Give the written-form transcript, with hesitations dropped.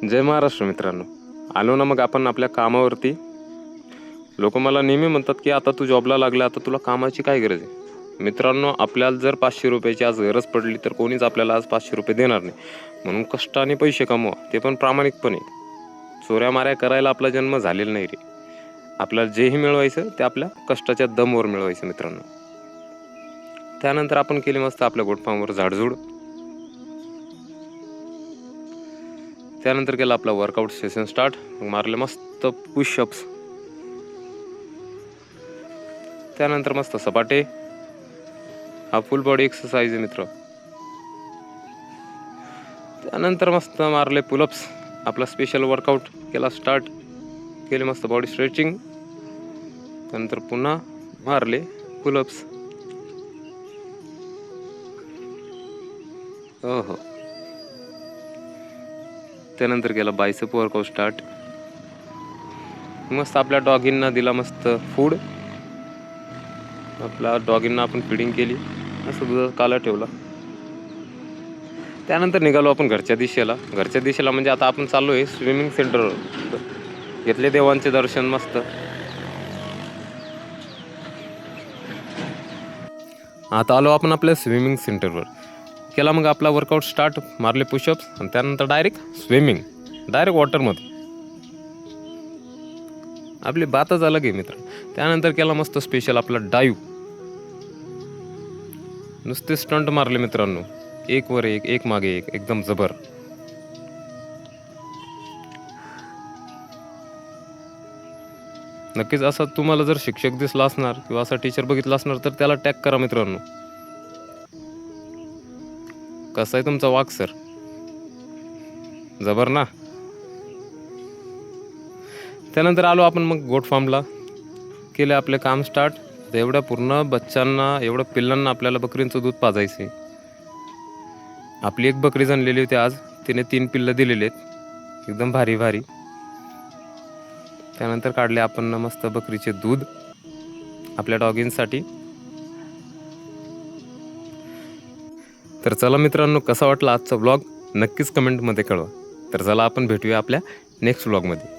जय महाराष्ट्र मित्रांनो. आलो ना मग आपण आपल्या कामावरती. लोक मला नेहमी म्हणतात की आता तू जॉबला लागला, आता तुला कामाची काय गरज आहे. मित्रांनो, आपल्याला जर 500 रुपयाची आज गरज पडली तर कोणीच आपल्याला आज 500 रुपये देणार नाही. म्हणून कष्टाने पैसे कमवा, ते पण प्रामाणिकपणे. चोऱ्या माऱ्या करायला आपला जन्म झालेला नाही रे. आपल्याला जेही मिळवायचं ते आपल्या कष्टाच्या दमवर मिळवायचं मित्रांनो. त्यानंतर आपण केली मस्त आपल्या गोटफार्मवर झाडझूड. त्यानंतर केला आपला वर्कआउट सेशन स्टार्ट. मारले मस्त पुशअप्स. त्यानंतर मस्त सपाटे. हा फुल बॉडी एक्सरसाइज आहे मित्र. त्यानंतर मस्त मारले पुलअप्स. आपला स्पेशल वर्कआउट केला स्टार्ट. केले मस्त बॉडी स्ट्रेचिंग. त्यानंतर पुन्हा मारले पुलअप्स. हो. त्यानंतर केला बायसेप वर्कआउट स्टार्ट. मस्त आपल्या डॉगींना दिला मस्त फूड. आपल्या डॉगींना आपण फिडिंग केली. असं दुधाचा काला ठेवला. त्यानंतर निघालो आपण घरच्या दिशेला म्हणजे आता आपण चाललो आहे स्विमिंग सेंटरवर. घेतले देवांचे दर्शन मस्त. आता आलो आपण आपल्या स्विमिंग सेंटरवर. केला मग आपला वर्कआउट स्टार्ट. मारले पुशअप्स आणि त्यानंतर डायरेक्ट स्विमिंग. डायरेक्ट वॉटरमध्ये. आपली बातच अलग आहे मित्र. त्यानंतर केला मस्त स्पेशल आपला डाईव्ह. नुसते स्टंट मारले मित्रांनो, एक वर एक मागे एक, एकदम जबर. नक्कीच असा तुम्हाला जर शिक्षक दिसला असणार किंवा असा टीचर बघितला असणार तर त्याला टॅग करा मित्रांनो. कसा आहे तुमचा वाक सर? जबर ना. त्यानंतर आलो आपण मग गोट फार्मला. केले आपले काम स्टार्ट. एवढ्या पूर्ण बच्चांना, एवढ्या पिल्लांना आपल्याला बकरींचं दूध पाजायचं आहे. आपली एक बकरी जणलेली होती आज. तिने 3 पिल्लं दिलेली आहेत, एकदम भारी भारी. त्यानंतर काढले आपण मस्त बकरीचे दूध आपल्या डॉगींसाठी. तर चला मित्रांनो, कसा वाटला आजचा ब्लॉग नक्कीच कमेंटमध्ये कळवा. तर चला आपण भेटूया आपल्या नेक्स्ट ब्लॉगमध्ये.